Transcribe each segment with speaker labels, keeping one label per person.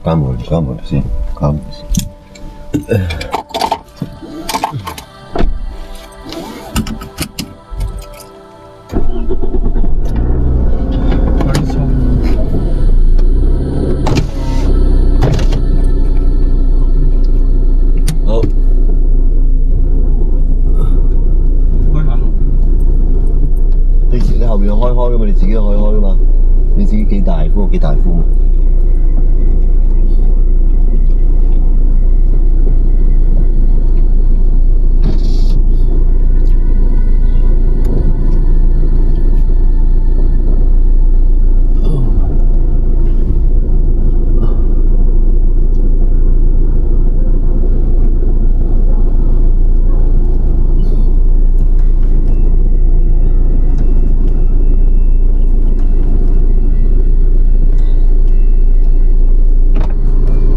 Speaker 1: 關門先，關門先。好，
Speaker 2: 開下。
Speaker 1: 你後邊開開噶嘛？你自己開開噶嘛？你自己幾大風幾大風？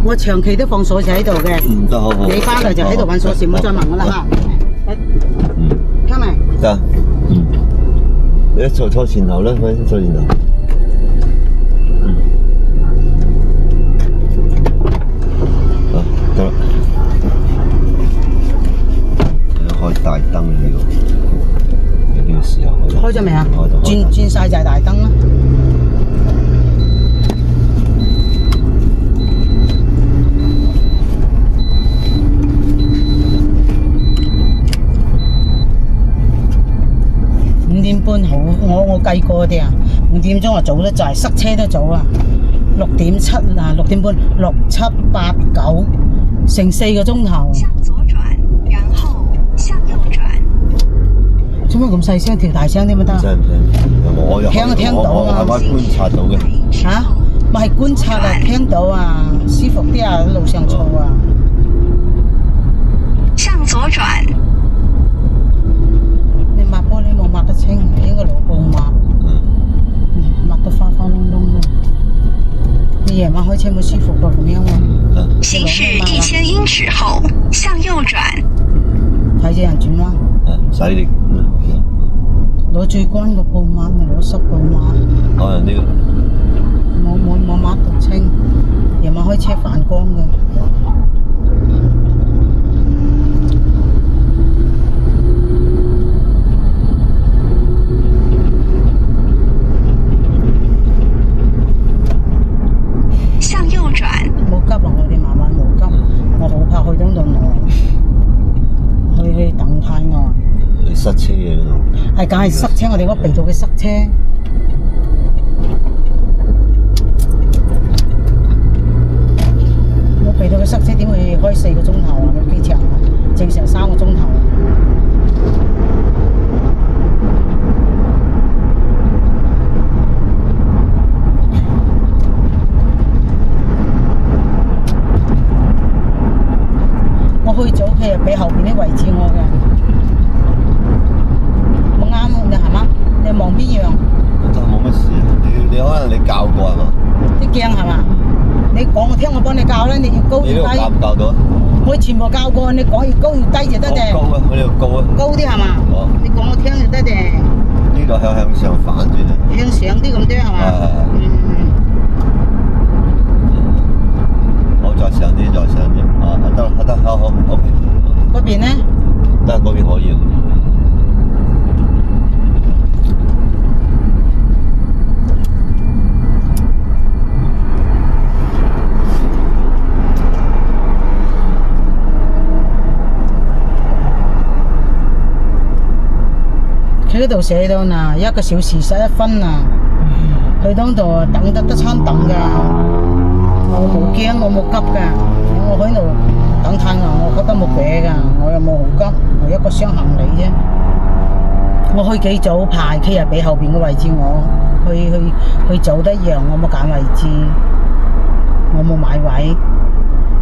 Speaker 3: 我長期都放鎖匙喺度嘅。
Speaker 1: 得好好。
Speaker 3: 你翻嚟就喺度揾鎖匙，唔好再問我啦嚇。聽未？
Speaker 1: 得，你坐前頭啦，快啲坐前頭。得啦。開大燈呢個，呢個時候
Speaker 3: 開咗未啊？轉晒就係大燈啦。5點半好，我計過啲啊，5點鐘啊早得滯，塞車都早啊。6點7啊，6點半，6、7、8、9，成4個鐘頭。
Speaker 4: 向左轉，然後向右轉。
Speaker 3: 做乜咁細聲？調大聲啲咪得？
Speaker 1: 唔使，我
Speaker 3: 聽到啊！
Speaker 1: 我觀察到嘅。
Speaker 3: 嚇，咪係觀察啊，聽到啊，舒服啲啊，路上嘈啊。
Speaker 4: 向左轉。
Speaker 3: 你抹玻璃冇抹得清，應該攞布抹。抹到花花窿窿咯。你夜晚開車冇舒服過咁樣喎。
Speaker 4: 行駛1000英尺後向右轉。
Speaker 3: 睇住人轉彎。
Speaker 1: 唔使你。
Speaker 3: 攞最乾個布抹，咪攞濕布抹。
Speaker 1: 可能呢個。
Speaker 3: 冇抹到清，夜晚開車反光嘅。
Speaker 4: 向右轉。
Speaker 3: 冇急啊！我哋慢慢冇急，我好怕去到度耐，去等太耐。
Speaker 1: 塞車嘅嗰度。
Speaker 3: 係梗係塞車，我哋嗰避到佢塞車。我避到佢塞車，點會開4個鐘頭啊？有幾長啊？正常3個鐘頭啊！我去早佢係俾後邊啲位置我嘅。冇啱你係嘛？你望邊樣？
Speaker 1: 真係冇乜事，你可能你教過係嘛？
Speaker 3: 啲鏡係嘛？你講我聽，我幫你教啦。你要高要低。
Speaker 1: 你呢度教唔教到啊？
Speaker 3: 我全部教過，你講要高要低就得啫。
Speaker 1: 高啊！我呢度高啊。
Speaker 3: 高啲係嘛？
Speaker 1: 哦。
Speaker 3: 你講我聽就得啫。
Speaker 1: 呢度向上反轉啊！
Speaker 3: 向上啲咁多係嘛？
Speaker 1: 好，再上啲，再上啲。啊，得，好，OK。
Speaker 3: 嗰邊咧？
Speaker 1: 得，嗰邊可以。
Speaker 3: 佢嗰度寫到嗱，1個小時11分啊，去到度等得餐等㗎，我冇驚，我冇急㗎，我喺度等太耐，我覺得冇嘢㗎，我又冇好急，我一個箱行李啫。我去幾早排，佢又俾後邊嘅位置我，去早得一樣，我冇揀位置，我冇買位。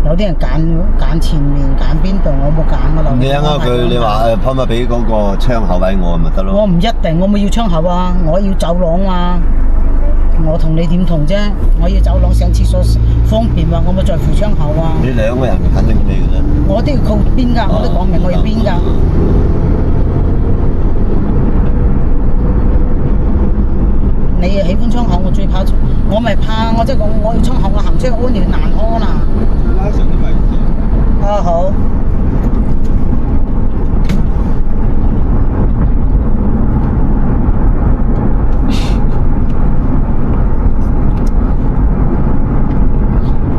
Speaker 3: 有啲人揀前面，揀邊度，我冇揀我留。
Speaker 1: 你啱啱佢，你話可唔可以俾嗰個窗口位我咪得咯？
Speaker 3: 我唔一定，我冇要窗口啊，我要走廊啊。我同你點同啫？我要走廊上廁所方便啊，我冇在乎窗口啊。
Speaker 1: 你2個人肯定你嘅啫。
Speaker 3: 我都要靠邊㗎，我都講明我要邊㗎。你又喜歡窗口，我最怕，我咪怕我即係講我要衝後，我行出去屙尿難屙啦。
Speaker 2: 拉上啲位置。
Speaker 3: 啊好。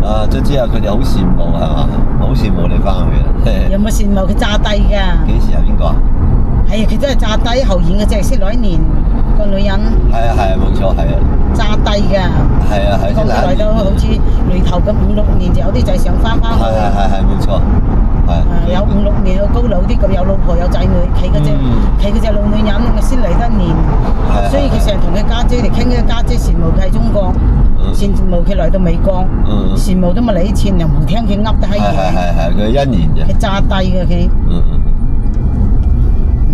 Speaker 1: 啊，卒之後佢哋好羨慕係嘛，好羨慕你翻去啊！
Speaker 3: 有冇羨慕佢炸低㗎？
Speaker 1: 幾時啊？邊個啊？
Speaker 3: 係啊，佢真係炸低後現嘅啫，識來年個女人。
Speaker 1: 係啊係啊，冇錯係啊。
Speaker 3: 炸低㗎。係
Speaker 1: 啊係。
Speaker 3: 講起來都好似雷頭咁5、6年就有啲仔想翻去。
Speaker 1: 係冇錯。係。
Speaker 3: 有5、6年有高佬啲咁有老婆有仔女，企嗰隻老女人先嚟得年。所以佢成日同佢家姐嚟傾，家姐羨慕佢喺中國。羨慕佢來到美國，羨慕都冇嚟啲錢，又唔聽佢噏得閪嘢。
Speaker 1: 係，佢一年啫。
Speaker 3: 佢炸低嘅佢。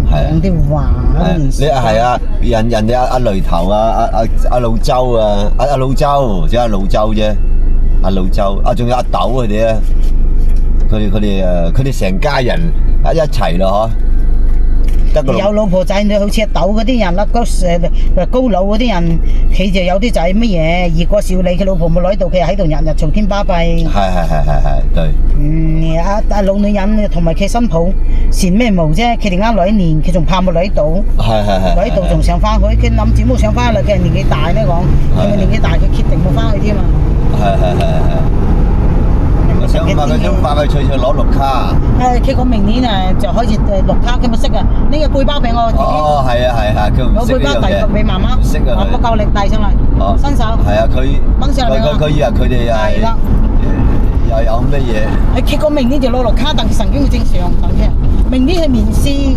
Speaker 3: 講啲話。
Speaker 1: 你係啊，人哋阿雷頭啊，阿老周啊，阿老周，只係老周啫，阿老周，仲有阿豆佢哋啊，佢哋成家人一齊咯嗬。
Speaker 3: 有老婆仔女，好似阿豆嗰啲人啦，高佬嗰啲人，佢就有啲仔乜嘢，二個少理，佢老婆冇喺度，佢又喺度日日嘈天巴閉。
Speaker 1: 係，對。
Speaker 3: 阿老女人同埋佢新抱羨咩無啫？佢哋啱來年，佢仲怕冇來到。
Speaker 1: 係。
Speaker 3: 來到仲想翻去，佢諗住冇想翻去啦。佢年紀大咧講，佢年紀大，佢決定冇翻去添嘛。
Speaker 1: 係。想問佢想快快脆脆攞綠卡。
Speaker 3: 佢講明年就開始綠卡，佢冇識啊！呢個背包俾我自己。
Speaker 1: 哦，係啊，佢唔識呢樣嘢。
Speaker 3: 攞背包遞俾媽媽。
Speaker 1: 唔識啊！
Speaker 3: 我夠力遞上嚟。哦。新手。係啊，
Speaker 1: 佢以為佢哋係又有乜嘢？
Speaker 3: 佢講明年就攞綠卡，但係神經會正常等嘅。明年係面試，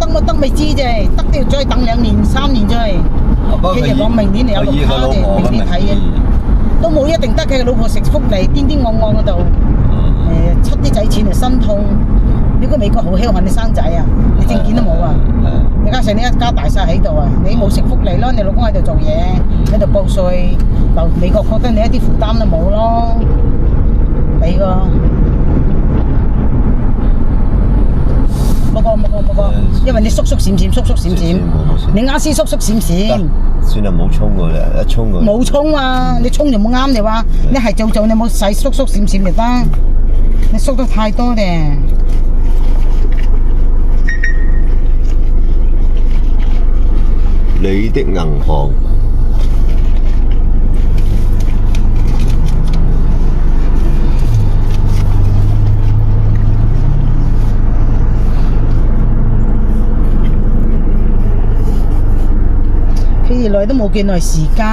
Speaker 3: 得冇得未知啫，得都要再等2年3年再。佢就講明年你有綠卡嘅，明年睇嘅。都冇一定得嘅，老婆食福利，癲癲戇戇嗰度，出啲仔錢嚟心痛。如果美國好僥倖，你生仔啊，你證件都冇啊。你加上你一家大細喺度啊，你冇食福利咯，你老公喺度做嘢，喺度報稅，就美國覺得你一啲負擔都冇咯，俾個。冇個，因為你縮閃，你啱先縮閃。
Speaker 1: 算啦，冇衝過啦，一衝過。
Speaker 3: 冇衝啊！你衝就冇啱你話，你係做你冇使縮閃就得，你縮得太多咧。
Speaker 1: 你的銀行。
Speaker 3: 佢來都冇幾耐時間，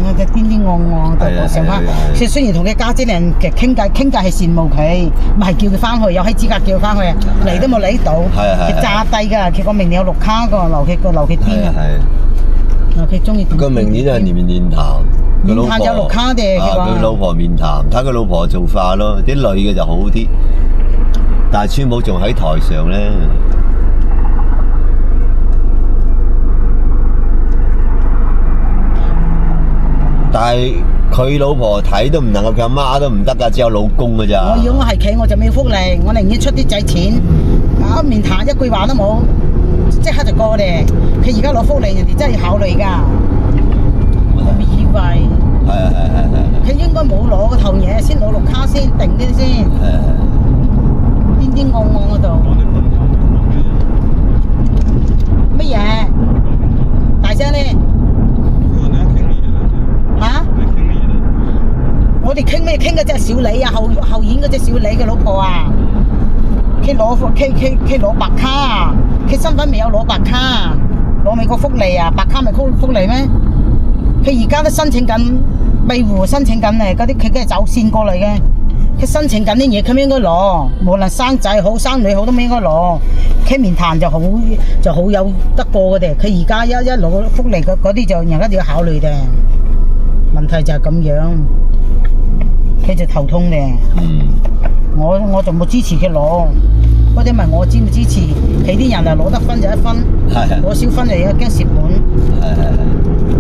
Speaker 3: 我就癲癲戇戇就成翻。雖然同佢家姐人嘅傾偈係羨慕佢，唔係叫佢翻去，有閪資格叫佢翻去啊！嚟都冇嚟到，佢炸低㗎。佢講明年有綠卡㗎，留佢癲啊！佢中意。
Speaker 1: 佢明年就係面談。
Speaker 3: 面談有綠卡嘅，
Speaker 1: 佢老婆面談，睇佢老婆做法咯。啲女嘅就好啲，但係川寶仲喺台上咧。但係佢老婆睇都唔能夠，佢阿媽都唔得㗎，只有老公㗎咋。
Speaker 3: 如果我係佢，我就冇福利，我寧願出啲仔錢，面談一句話都冇，即刻就過咧。佢而家攞福利，人哋真係要考慮㗎。我咪以為。係。佢應該冇攞嗰頭嘢，先攞綠卡先定啲先。癲癲戇戇嗰度。乜嘢？大聲咧！我哋傾咩傾嘅啫？小李啊，後院嗰隻小李嘅老婆啊，佢攞白卡啊，佢身份未有攞白卡，攞美國福利啊，白卡咪福利咩？佢而家都申請緊庇護，申請緊嗰啲，佢梗係走線過嚟嘅，佢申請緊啲嘢，佢應該攞，無論生仔好生女好都應該攞。佢面談就好有得過嘅，佢而家一攞福利嗰啲就人家就要考慮嘅，問題就係咁樣。佢就頭痛嘅，我就冇支持佢攞，嗰啲咪我支唔支持？佢啲人就攞得分就1分，攞少分就驚蝕本，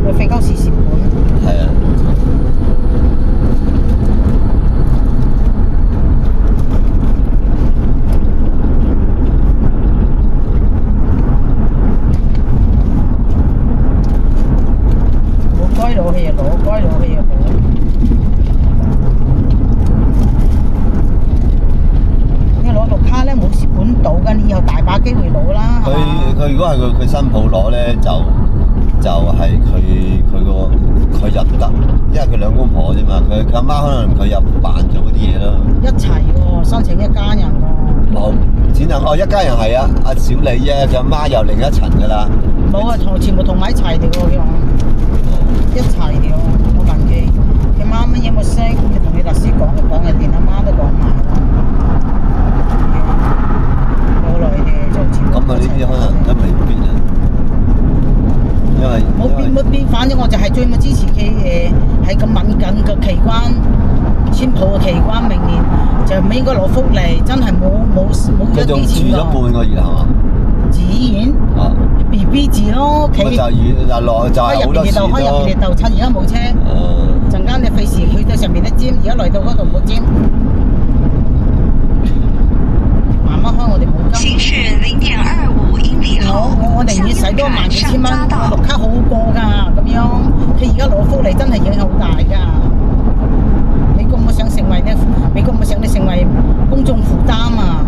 Speaker 3: 佢費鳩事蝕本。係啊。我該攞嘅嘢攞，該攞嘅嘢攞。
Speaker 1: 果係佢新抱攞咧，就係佢入得，因為佢兩公婆啫嘛。佢阿媽可能佢又辦咗嗰啲嘢咯。
Speaker 3: 一齊喎，申請一家人喎。
Speaker 1: 冇錢人一家人係啊，阿小李啫，佢阿媽又另一層噶啦。
Speaker 3: 冇啊，全部同埋一齊嚟喎，佢話一齊嚟喎。我問佢媽乜嘢冇識，同你律師講，佢講嘅連阿媽都講埋。過來嘅就全部。
Speaker 1: 咁啊，呢啲可能都未必啊，因為
Speaker 3: 冇變，反正我就係最冇支持佢喺咁敏感嘅期關，簽抱嘅期關，明年就唔應該攞福利，真係冇
Speaker 1: 佢仲住咗半個月係嘛？
Speaker 3: 自然。
Speaker 1: 啊
Speaker 3: BB 字咯，企
Speaker 1: 就落就係好多錢咯。
Speaker 3: 開入邊嚟鬥親，而家冇車。陣間你費事去到上面一尖，而家嚟到嗰度冇尖。慢慢開，我哋冇金。
Speaker 4: 行駛0.25英里後，
Speaker 3: 我寧願使多12000蚊，綠卡好過㗎咁樣。佢而家攞福利真係影響好大㗎。美國冇想成為咧，美國冇想你成為公眾負擔啊！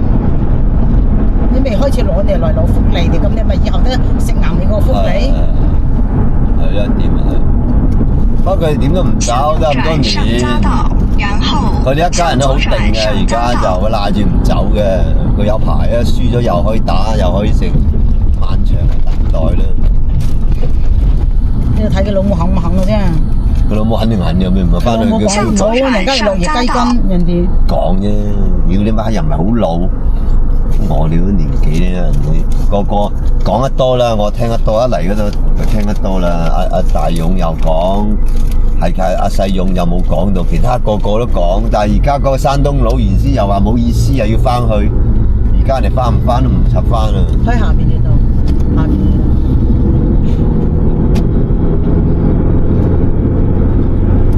Speaker 3: 你未開始攞，你嚟攞福利，你咁你咪以後都食硬你個福利。
Speaker 1: 係一點係。不過佢哋點都唔走，得咁多年。佢哋一家人都好定嘅，而家就佢賴住唔走嘅。佢有牌啊，輸咗又可以打，又可以食漫長嘅等待啦。
Speaker 3: 你睇佢老母肯唔肯嘅啫。
Speaker 1: 佢老母肯定肯嘅，咩唔係翻去佢
Speaker 3: 冇講，人家落葉雞筋，人哋
Speaker 1: 講啫。如果你媽又唔係好老。我哋嗰年紀咧，個個講得多啦，我聽得多，一嚟嗰度就聽得多啦。阿大勇又講，係阿細勇又冇講到，其他個個都講。但係而家嗰個山東佬原先又話冇意思，又要翻去，而家人哋翻唔翻都唔插翻啦。
Speaker 3: 喺下邊呢度，下邊呢度。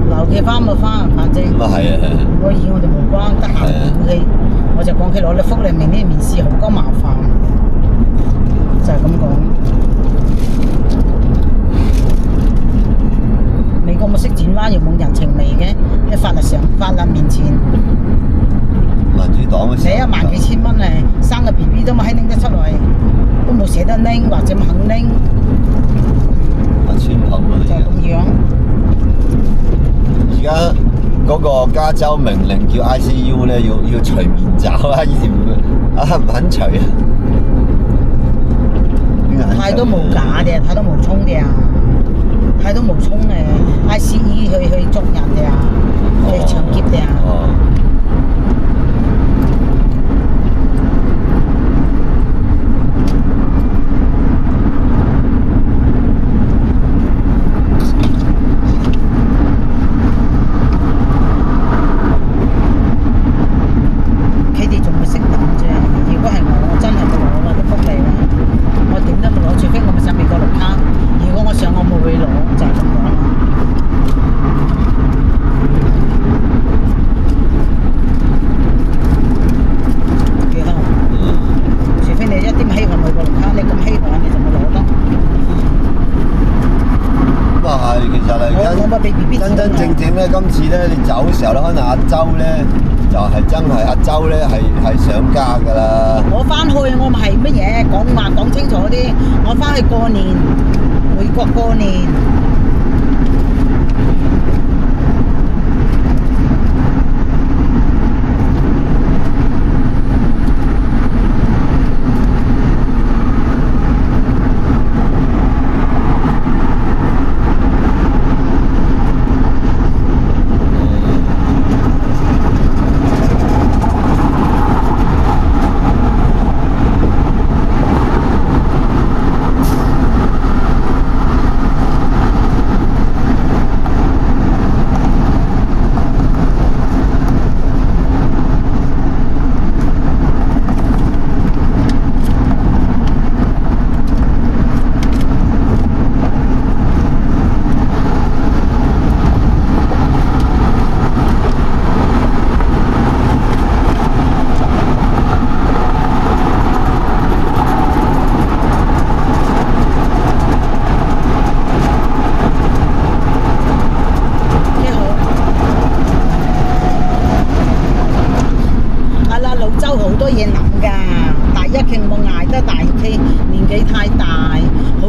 Speaker 3: 留佢翻咪翻，反正。
Speaker 1: 咁啊係啊！
Speaker 3: 我與我哋無關，得閒屌佢。我就講佢攞你福利，明年面試好多麻煩，就係咁講。美國冇識轉彎，又冇人情味嘅，喺法律面前，
Speaker 1: 民主黨嘅
Speaker 3: 寫1萬幾千蚊誒，生個 BB 都冇閪拎得出嚟，都冇捨得拎或者唔肯拎。
Speaker 1: 村口嗰啲。
Speaker 3: 就咁樣。
Speaker 1: 而家嗰個加州命令叫 ICU 咧，要除面罩啊！以前唔肯除啊。
Speaker 3: 太多冇假嘅，太多冇衝嘅，太多冇衝嘅 ICU 去捉人嘅，去搶劫嘅。
Speaker 1: 真真正正咧，今次咧你走嘅時候咧，可能阿周咧就係真係阿周咧係想家㗎啦。
Speaker 3: 我翻去我咪係乜嘢講清楚啲，我翻去過年，回國過年。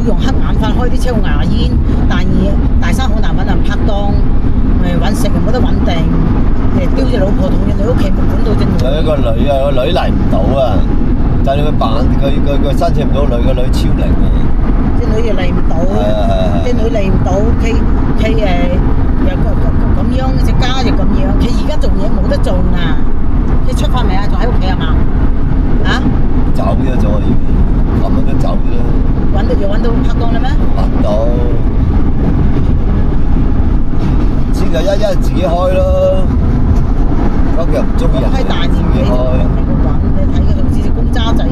Speaker 3: 用黑眼瞓開啲車牙煙，大三好難揾人拍檔，揾食又冇得穩定，丟隻老婆同隻女屋企冇管到隻女。
Speaker 1: 有一個女啊，個女嚟唔到啊，就係佢扮佢申請唔到女，個女超齡啊。
Speaker 3: 隻女又嚟唔到，隻女嚟唔到，佢又咁樣，隻家又咁樣，佢而家做嘢冇得做啊！佢出發未啊？仲喺屋企啊嘛？啊？
Speaker 1: 走咗咗，琴日都走咗啦。
Speaker 3: 揾到拍檔啦咩？
Speaker 1: 揾到，先就一自己開咯。嗰個又唔中意人
Speaker 3: 開大年紀就
Speaker 1: 開。
Speaker 3: 你睇佢好似隻公渣仔咁。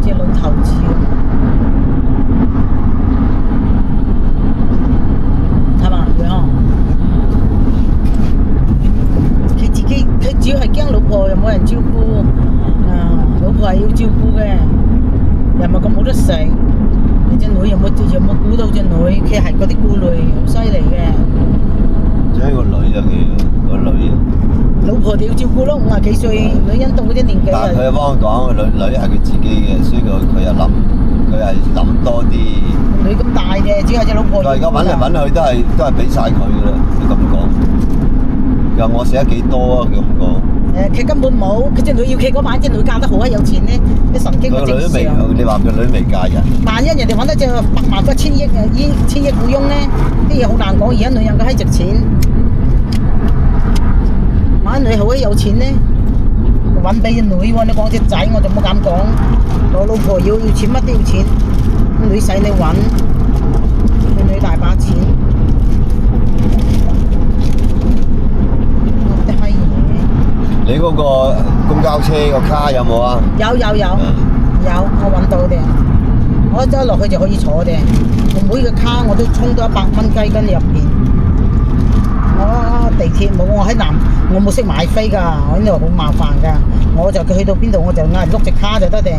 Speaker 3: 隻老頭子咁，係嘛？佢主要係驚老婆又冇人照顧，老婆係要照顧嘅，又唔係咁冇得食。你隻女又冇顧到隻女，佢係嗰啲顧慮好犀利嘅。
Speaker 1: 仲有一個女啊，佢個女啊。
Speaker 3: 老婆就要照顧咯，50幾歲女人到嗰啲年紀
Speaker 1: 但係佢又幫我講，個女係佢自己嘅，所以佢又諗，佢係諗多啲。
Speaker 3: 女咁大嘅，只係隻老婆。
Speaker 1: 佢而家揾嚟揾去都係俾晒佢噶啦，你咁講。又我寫得幾多啊？佢咁講。
Speaker 3: 佢根本冇，佢隻女要佢嗰晚，隻女嫁得好有錢咧，啲神經都正常。
Speaker 1: 你話佢女未嫁人？
Speaker 3: 萬一人哋揾得隻100萬、1000億千億富翁咧，啲嘢好難講。而家女人嘅閪值錢，萬一女好閪有錢咧，揾俾隻女喎。你講隻仔我就冇敢講，我老婆要錢乜都要錢，女使你揾，個女大把錢。
Speaker 1: 你嗰個公交車個卡有冇啊？
Speaker 3: 有，我揾到嘅，我一落去就可以坐嘅。我每個卡我都充到100蚊雞跟入邊。我地鐵冇，我冇識買飛㗎，我呢度好麻煩㗎。我就去到邊度我就嗌人碌隻卡就得嘅。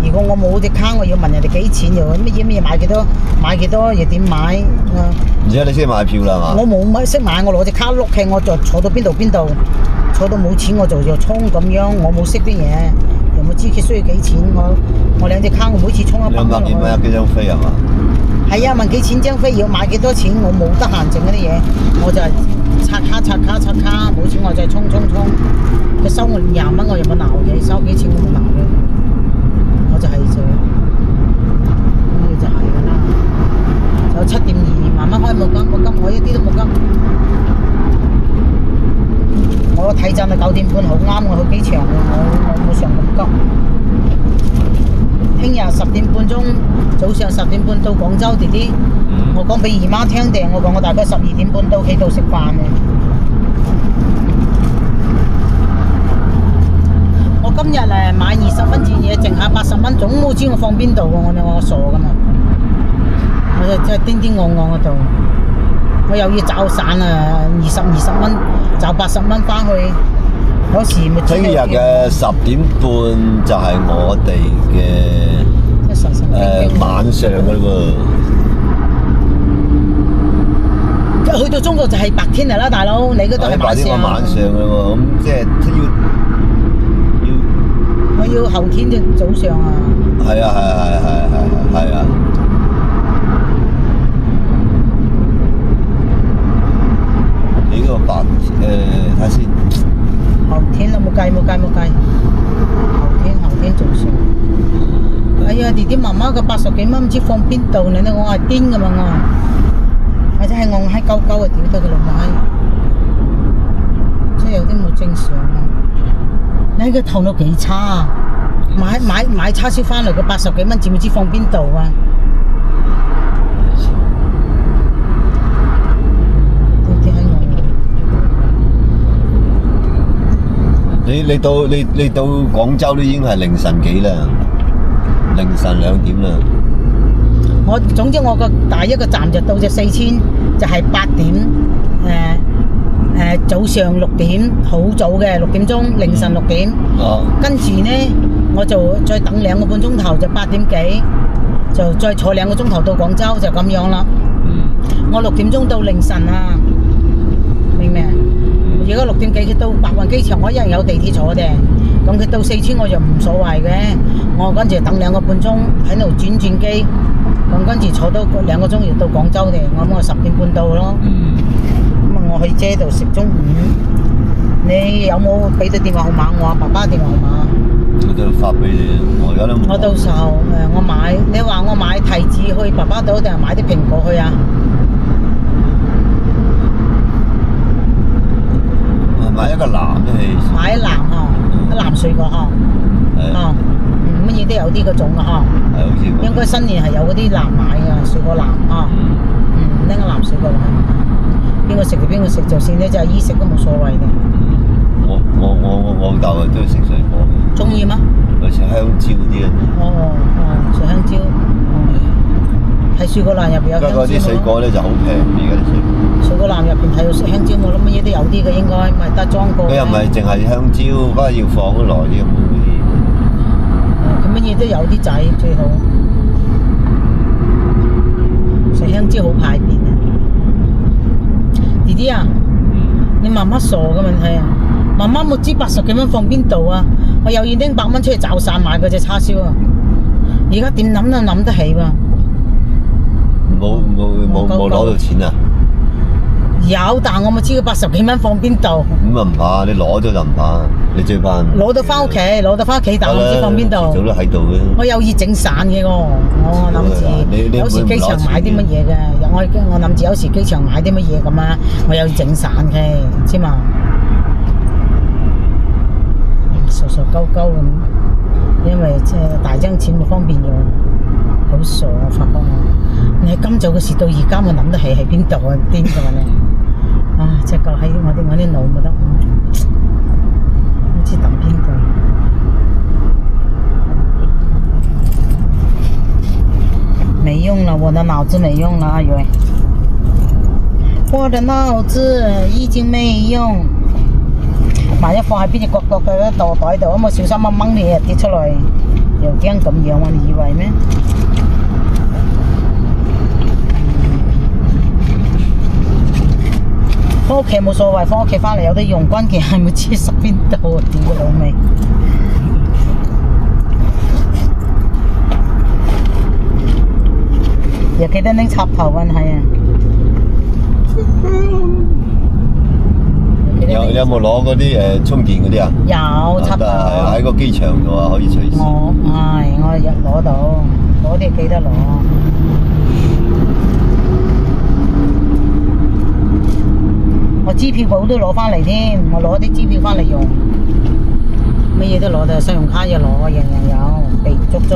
Speaker 3: 如果我冇隻卡，我要問人哋幾錢又乜嘢買幾多又點買？
Speaker 1: 而家你識買票啦嘛？
Speaker 3: 我冇識買，我攞隻卡碌嘅，我就坐到邊度，坐到冇錢我就充咁樣，我冇識啲嘢，又冇知佢需要幾錢，我2隻卡我每次充100蚊。
Speaker 1: 200幾蚊一張飛係嘛？
Speaker 3: 係啊，問幾錢張飛，要買幾多錢，我冇得閒整嗰啲嘢，我就係刷卡，冇錢我就係充。佢收我20蚊，我又冇鬧嘅，收幾錢我冇鬧嘅，我就係做，咁就係㗎啦。就7.2慢慢開冇急，我一啲都冇急。我睇陣係9點半好啱我去機場嘅，我冇上咁急。聽日10點半鐘，早上10點半到廣州弟弟，我講俾姨媽聽嘅，我講我大概12點半到屋企度食飯嘅。我今日買20蚊件嘢，剩下80蚊，總冇知我放邊度喎，我傻㗎嘛，我就真係叮叮戇戇嗰度。我又要找散啊，20蚊，找80蚊翻去，有時咪
Speaker 1: 聽日嘅10點半就係我哋嘅晚上嘅嘞喎。
Speaker 3: 去到中國就係白天嚟啦，大佬，你嗰度係晚上。
Speaker 1: 晚上嘅喎，咁即係
Speaker 3: 我要後天嘅早上啊。
Speaker 1: 係啊。你嗰個睇下先。
Speaker 3: 後天啦，冇計。後天早上。哎呀，弟弟媽媽個80幾蚊唔知放邊度，你睇我係癲㗎嘛我，或者係我閪鳩鳩啊，屌得佢老母閪，真係有啲冇正常啊！你個頭腦幾差啊？買叉燒翻嚟個80幾蚊，知唔知放邊度啊？
Speaker 1: 你到廣州都已經係凌晨幾啦？凌晨2點啦。
Speaker 3: 總之我個第一個站就到隻4000，就係8點，早上6點，好早嘅6點鐘，凌晨6點。跟住呢，我就再等2個半鐘頭，就8點幾，就再坐2個鐘頭到廣州，就咁樣啦。我6點鐘到凌晨啊，明唔明啊？而家6點幾，佢到白雲機場，我一樣有地鐵坐嘅。咁佢到4川我就唔所謂嘅，我跟住等2個半鐘喺度轉機，咁跟住坐到2個鐘要到廣州嘅，我10點半到咯。咁啊，我去姐度食中午。你有冇俾到電話號碼我啊？爸爸電話號碼？
Speaker 1: 我都發俾你，我而家都冇。
Speaker 3: 我到時候我買，你話我買提子去爸爸度定係買啲蘋果去啊？
Speaker 1: 買一個藍都係。
Speaker 3: 買藍嗬，藍水果嗬。哦，乜嘢都有啲嗰種嘅嗬。
Speaker 1: 係好似。
Speaker 3: 應該新年係有嗰啲藍買嘅水果藍嗬。拎個藍水果嚟，邊個食就邊個食，就算你就係衣食都冇所謂嘅。我老豆都係食水果嘅。中意嗎？
Speaker 1: 佢食香蕉啲啊。
Speaker 3: 食香蕉。喺水果籃入邊有香蕉。
Speaker 1: 不過啲水果咧就好平，而家啲水果。水果籃入邊睇到食香蕉，我諗乜嘢都有啲嘅應該，咪得裝過。佢又唔係淨係香蕉，不過要放得耐啲咁嗰啲。
Speaker 3: 佢乜嘢都有啲仔最好。食香蕉好排便啊！弟弟啊，你媽媽傻嘅問題啊！媽媽冇知80幾蚊放邊度啊！我又要拎100蚊出去找散買嗰隻叉燒啊！而家點諗都諗得起喎。
Speaker 1: 冇攞到錢啊！
Speaker 3: 有，但我冇知佢80幾蚊放邊度。
Speaker 1: 咁啊唔怕，你攞咗就唔怕，你最怕。攞到翻屋企，但我唔知放邊度。早都喺度嘅。我有意整散嘅我諗住，有時機場買啲乜嘢嘅，我諗住有時機場買啲乜嘢咁啊，我有意整散嘅，知嘛？傻傻鳩鳩咁，因為即係大張錢冇方便用，好傻啊！發覺你喺今早嘅事到而家我諗得起喺邊度啊？癲㗎嘛你！啊！隻腳喺我啲腦冇得，唔知揼邊度。沒用了，我的腦子沒用了，阿蕊。我的腦子已經沒用。萬一放喺邊隻角角嘅袋袋度，咁我小心一掹你啊跌出嚟，又驚咁樣喎？你以為咩？翻屋企冇所謂，翻屋企翻嚟有得用，關鍵係冇知塞邊度啊！屌個老味！又記得拎插頭運係啊！有冇攞嗰啲充電嗰啲啊？
Speaker 3: 有插頭。
Speaker 1: 喺個機場度啊，可以隨時。
Speaker 3: 我攞到，攞啲記得攞。我支票簿都攞翻嚟添，我攞啲支票翻嚟用，乜嘢都攞到，信用卡又攞，樣樣有，備足足。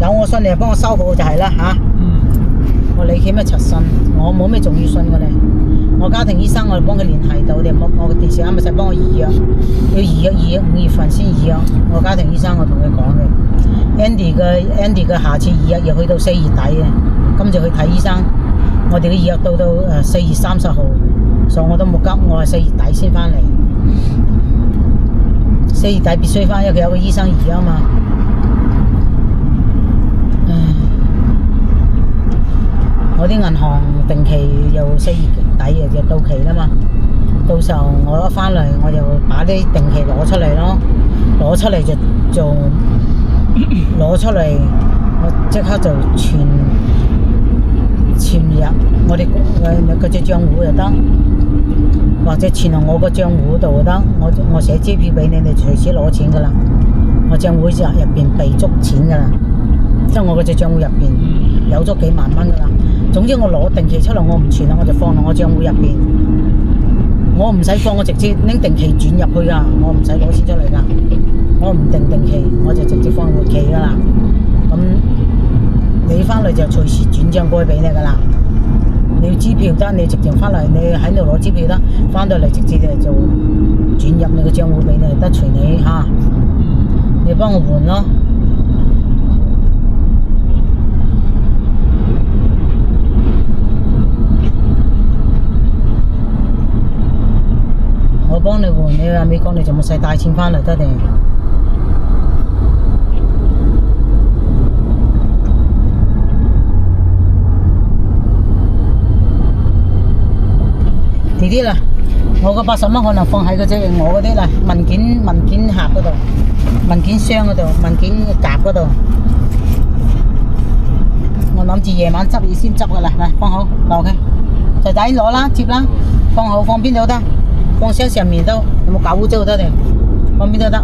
Speaker 3: 有我信你，幫我收好就係啦嚇。我理佢咩柒信，我冇咩重要信嘅咧。我家庭醫生我哋幫佢聯繫到，我個電視啱咪使幫我預約，要預約5月份先預約。我家庭醫生我同佢講嘅 ，Andy 嘅下次預約要去到4月底嘅。咁就去睇醫生，我哋嘅預約到4月30號，所以我都冇急，我係4月底先翻嚟。4月底必須翻，因為佢有個醫生預約啊嘛。我啲銀行定期又4月底就到期啦嘛，到時候我一翻嚟我就把啲定期攞出嚟咯，攞出嚟就做，攞出嚟我即刻就存入我哋嗰隻帳戶就得，或者存入我個帳戶度就得。我寫支票俾你，你隨時攞錢噶啦。我帳戶入邊備足錢噶啦，即係我嗰隻帳戶入邊有咗幾萬蚊噶啦。總之我攞定期出嚟，我唔存啦，我就放落我帳戶入邊。我唔使放，我直接拎定期轉入去噶，我唔使攞錢出嚟噶。我唔定期，我就直接放活期噶啦。咁你翻嚟就隨時轉帳過去俾你噶啦。你要支票得，你直接翻嚟，你喺度攞支票得，翻到嚟直接就轉入你個帳戶俾你，得隨你嚇。你幫我換咯。我幫你換，你喺美國你就冇使帶錢翻嚟得定？弟弟啦，我個80蚊可能放喺嗰隻我嗰啲啦文件盒嗰度，文件箱嗰度，文件夾嗰度。我諗住夜晚執你先執噶啦，嚟放好留佢，仔仔攞啦，接啦，放好放邊度得，放箱上面都有冇搞污糟得定，放邊都得。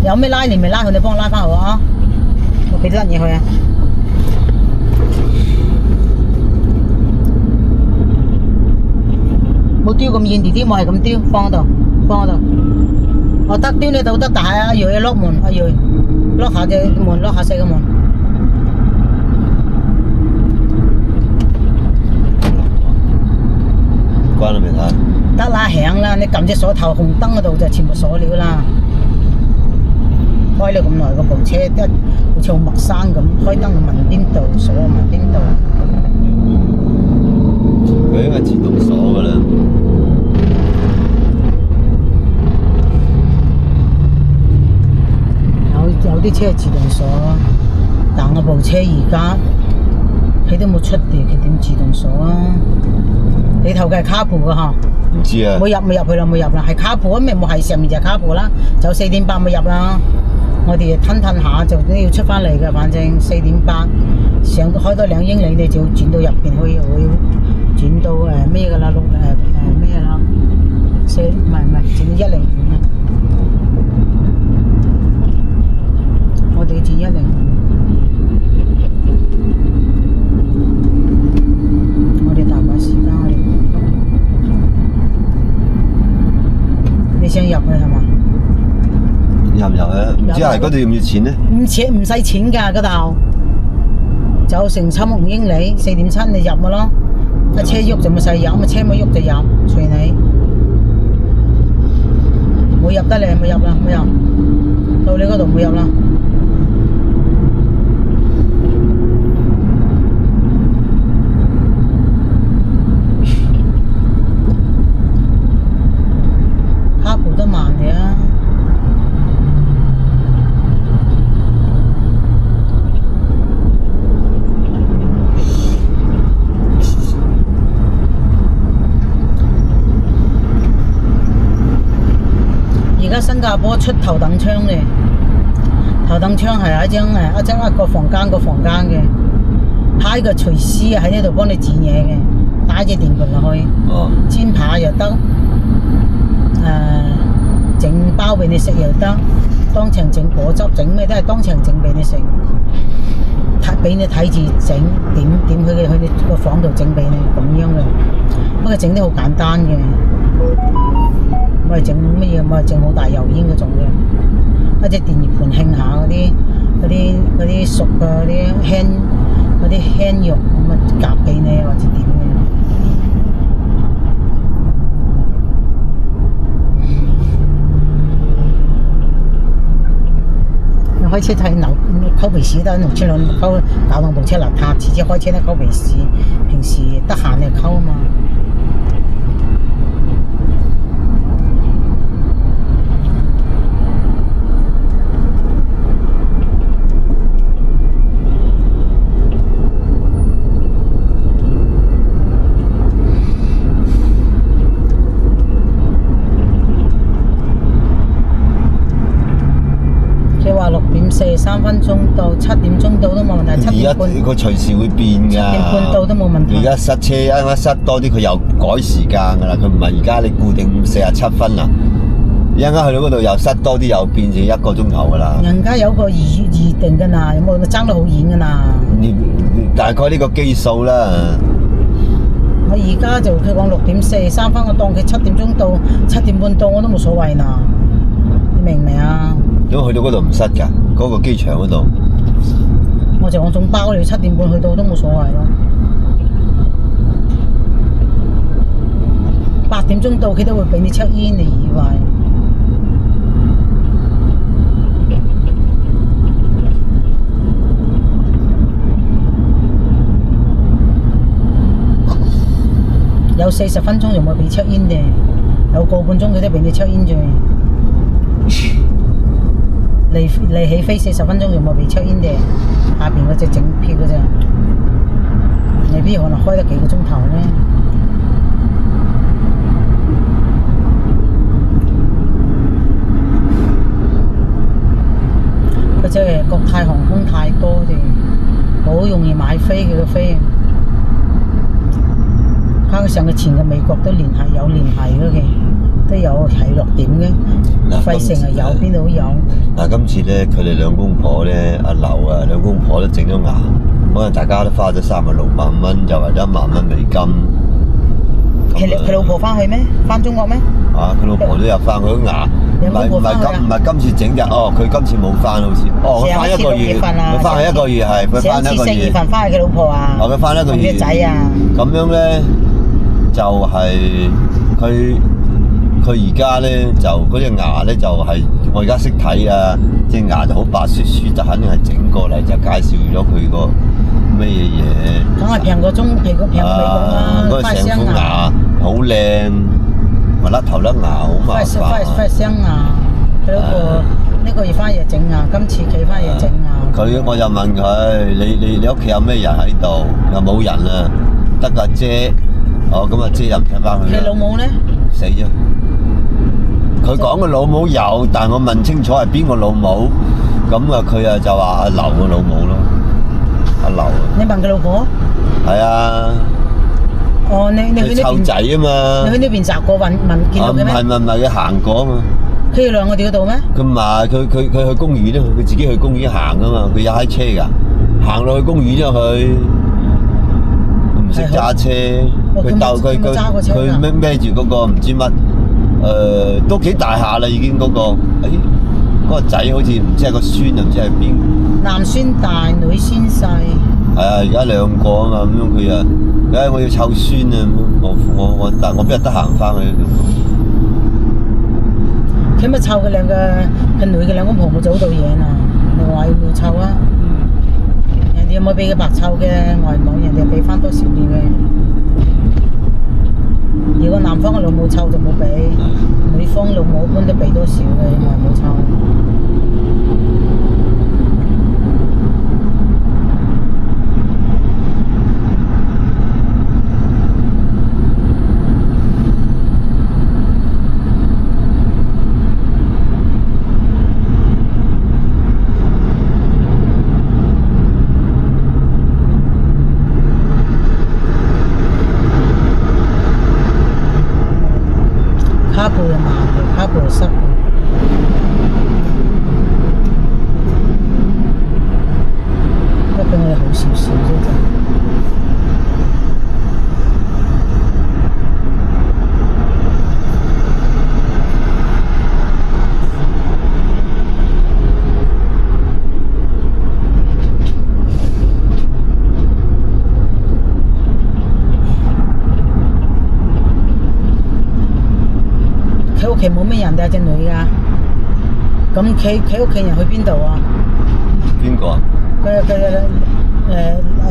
Speaker 3: 有咩拉你咪拉佢，你幫我拉翻好啊！我俾啲嘢佢啊！冇丟咁遠，弟弟冇係咁丟，放喺度，放喺度。我得丟你度得，但係阿瑞要落門，阿瑞落下隻門，落下細個門。
Speaker 1: 關咗未睇？
Speaker 3: 得啦，響啦，你撳隻鎖頭紅燈嗰度就全部鎖了啦。開咗咁耐，嗰部車好似好陌生咁，開燈問邊度，鎖問邊度。
Speaker 1: 佢應該自動鎖㗎啦。
Speaker 3: 有啲車係自動鎖，但我部車而家佢都冇出地，佢點自動鎖啊？你頭嘅係卡鋪㗎嗬？
Speaker 1: 唔知啊。
Speaker 3: 冇入去啦，冇入啦，係卡鋪啊！咪冇係上面就係卡鋪啦，就4.8冇入啦。我哋吞下就都要出翻嚟嘅，反正4.8上開多2英里，你就要轉到入邊去，會轉到咩㗎啦？咩啦？唔係轉到105啊！我哋轉105。我哋大把時間，你想入去係嘛？
Speaker 1: 入唔入啊？唔知係嗰度要唔要錢咧？
Speaker 3: 唔使錢㗎嗰度，就成75英里4.7你入咪咯。架車喐就咪使入，咪車冇喐就入，隨你。冇入得你冇入啦，冇入。到你嗰度冇入啦。卡步都慢啲啊！而家新加坡出頭等艙嘅，頭等艙係一個房間嘅，派個廚師喺呢度幫你剪嘢嘅，打隻電盤落去，煎扒又得，整包俾你食又得，當場整果汁整咩都係當場整俾你食，俾你睇住整點去你個房度整俾你咁樣嘅，不過整啲好簡單嘅。唔係整乜嘢，唔係整好大油煙嗰種嘅，一隻電熱盤興下嗰啲熟嘅嗰啲輕肉咁啊夾俾你或者點嘅。開車睇溝鼻屎得，千兩溝搞到部車邋遢，次次開車都溝鼻屎，平時得閒就溝啊嘛。6.43分鐘到7點鐘到都冇問題，7點半
Speaker 1: 佢隨時會變㗎。7
Speaker 3: 點半到都冇問題。
Speaker 1: 而家塞車，啱塞多啲，佢又改時間㗎啦。佢唔係而家你固定47分啦，一陣間去到嗰度又塞多啲，又變成1個鐘頭㗎啦。
Speaker 3: 人家有個預定㗎啦，有冇爭得好遠㗎啦？
Speaker 1: 大概呢個基數啦。
Speaker 3: 我而家就佢講6.43分，我當佢7點鐘到7點半到我都冇所謂啦。你明唔明啊？
Speaker 1: 如果去到嗰度唔塞㗎，嗰個機場嗰度。
Speaker 3: 我就講仲包你7點半去到都冇所謂咯。8點鐘到佢都會俾你check in，你以為？有40分鐘仲會俾check in嘅，有個半鐘佢都俾你check in啫。你起飛40分鐘仲冇俾check in嘅，下邊嗰隻整票嘅啫，未必可能開得幾個鐘頭咧。泰航空太多哋，好容易買飛佢個飛。加上佢前嘅美國都有聯繫嘅，都有起落點嘅。費城係有，邊度都有。
Speaker 1: 嗱，今次咧，佢哋兩公婆咧，阿劉啊，兩公婆都整咗牙，可能大家都花咗36萬蚊，又或者1萬蚊美金。
Speaker 3: 佢老婆翻去咩？翻中國咩？
Speaker 1: 啊！佢老婆都有翻，佢啲牙唔係今次整嘅，哦，佢今次冇翻好似，哦，佢翻1個月，佢翻去1個月係，佢翻1個月。
Speaker 3: 4月份翻去佢老婆啊。
Speaker 1: 哦，佢翻1個月。
Speaker 3: 個仔啊。
Speaker 1: 咁樣咧，就係佢而家咧就嗰隻牙咧就係我而家識睇啊，隻牙就好白雪雪，就肯定係整過嚟，就介紹咗佢個咩嘢。
Speaker 3: 梗係平過美國啦，
Speaker 1: 嗰個成副牙好靚。甩頭甩牙好麻煩。
Speaker 3: 快聲牙，佢老婆呢個月翻嚟整牙，今次佢翻嚟整牙。
Speaker 1: 我就問佢：你屋企有咩人喺度？又冇人啦，得個姐。哦，咁阿姐又唔使翻去啦。
Speaker 3: 佢老母咧？
Speaker 1: 死咗。佢講個老母有，但我問清楚係邊個老母，咁啊佢啊就話阿劉個老母咯，阿劉。
Speaker 3: 你問佢老婆？
Speaker 1: 係啊。
Speaker 3: 哦，你去呢邊
Speaker 1: 湊仔啊嘛！
Speaker 3: 你去呢邊摘過問見到嘅咩？
Speaker 1: 唔係，佢行過啊嘛。
Speaker 3: 佢哋兩個哋嗰度咩？
Speaker 1: 佢唔係，佢去公園咧，佢自己去公園行啊嘛。佢有開車㗎，行落去公園啫佢。唔識揸車，佢孭住嗰個唔知乜，都幾大下啦已經嗰個。嗰個仔好似唔知係個孫啊，唔知係邊。
Speaker 3: 男孫大，女孫細。係
Speaker 1: 啊，而家2個啊嘛，咁樣佢啊。我要湊孫啊！我邊日得閒翻去？
Speaker 3: 佢咪湊佢女嘅兩公婆冇做到嘢啊！你話要唔要湊啊？人哋有冇俾佢白湊嘅外母？人哋俾翻多少啲嘅？如果男方嘅老母湊就冇俾，女方老母一般都俾多少嘅外母湊。卡布又慢嘅，卡布又塞嘅。不過我哋好少少啫就。佢屋企冇咩人，得隻女噶。咁佢屋企人去邊度啊？
Speaker 1: 邊個啊？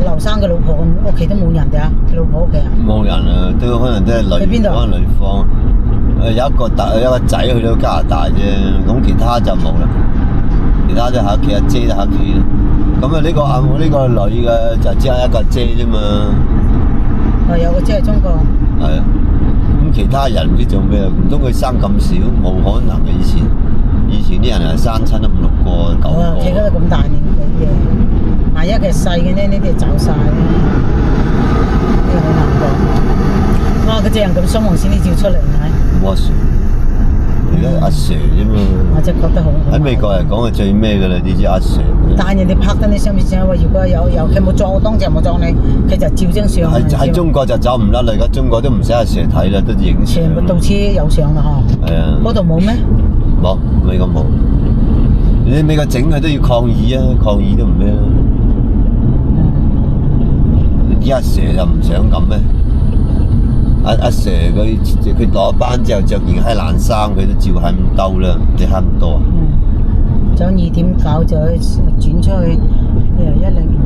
Speaker 3: 劉生嘅老婆屋企都冇人㗎，佢老婆屋企啊？
Speaker 1: 冇人啊，都可能都係女方女方。有一個仔去到加拿大啫，咁其他就冇啦。其他都喺屋企，阿姐都喺屋企啦。咁啊呢個女嘅就只係一個姐啫嘛。
Speaker 3: 有個姐係中國。
Speaker 1: 係啊。咁其他人唔知做咩，唔通佢生咁少？冇可能嘅。以前啲人係生親都5、6個、9個。
Speaker 3: 佢嗰度咁大年紀嘅，萬一佢細嘅呢啲走晒啦，呢個好難講。哇！嗰隻人咁傷亡先呢照出嚟係。
Speaker 1: 冇阿 Sir，而家阿 Sir 啫嘛。
Speaker 3: 我真係覺得好。
Speaker 1: 喺美國嚟講係最咩㗎啦？你知阿 Sir。
Speaker 3: 但係人哋拍得你上面相，如果有佢冇撞，當時冇撞你，佢就照張相。
Speaker 1: 喺中國就走唔甩啦，而家中國都唔使阿 Sir 睇啦，都影相。
Speaker 3: 全部到處有相啦嗬。係啊。嗰度冇咩？
Speaker 1: 冇，美國冇。你美國整佢都要抗議啊，抗議都唔咩啦。啲阿 Sir 就唔想咁咩？阿 Sir 佢落班之後着件閪爛衫，佢都照喺咁兜啦，你慳咁多啊？
Speaker 3: 就2點9就轉出去102。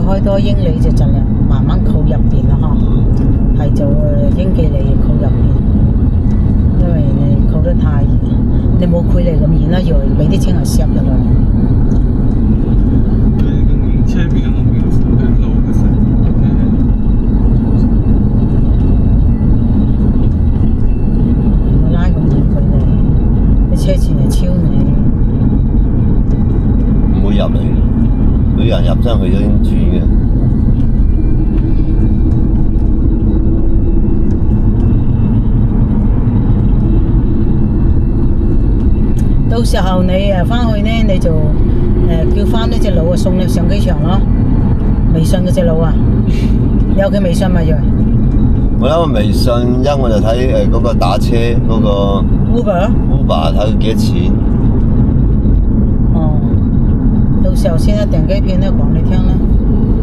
Speaker 3: 開多多英里就盡量慢慢靠入邊啦，嗬，係做英記嚟靠入邊，因為你靠得太遠，你冇距離咁遠啦，又俾啲車人攝入來。
Speaker 2: 對，跟車邊我沒有路嘅時候，
Speaker 3: 我拉咁遠距離，啲車前嚟超你。
Speaker 1: 唔會入嚟，每人入真去咗已經轉嘅。
Speaker 3: 到時候你翻去呢，你就叫翻呢隻佬送你上機場咯。微信嗰隻佬啊，有佢微信咪就
Speaker 1: 我諗微信一我就睇嗰個打車嗰個
Speaker 3: Uber。
Speaker 1: Uber 睇佢幾多錢。
Speaker 3: 哦，到時候先訂機票呢，講你聽啦。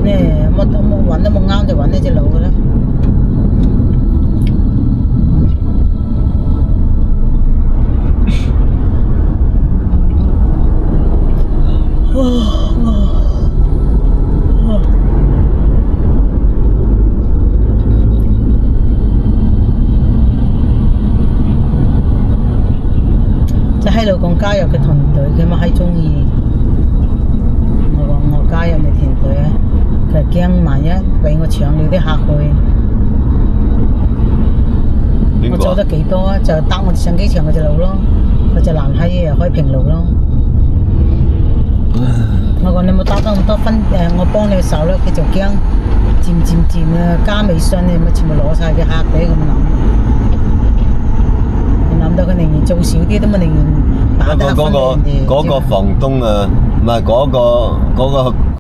Speaker 3: 呢乜都冇揾都冇啱就揾呢隻佬嘅啦。即係喺度講加入嘅團隊，佢咪係中意。我講我加入你團隊啊，佢驚萬一俾我搶了啲客去。我做得幾多啊？就搭我哋上機場嗰隻路咯，嗰隻藍閪啊開平路咯。我講你冇打得咁多分我幫你手啦，佢就驚漸啊加微信你咪全部攞晒嘅客俾咁諗。諗到佢寧願做少啲都冇寧願打得分俾人哋。
Speaker 1: 嗰個房東啊，唔係嗰個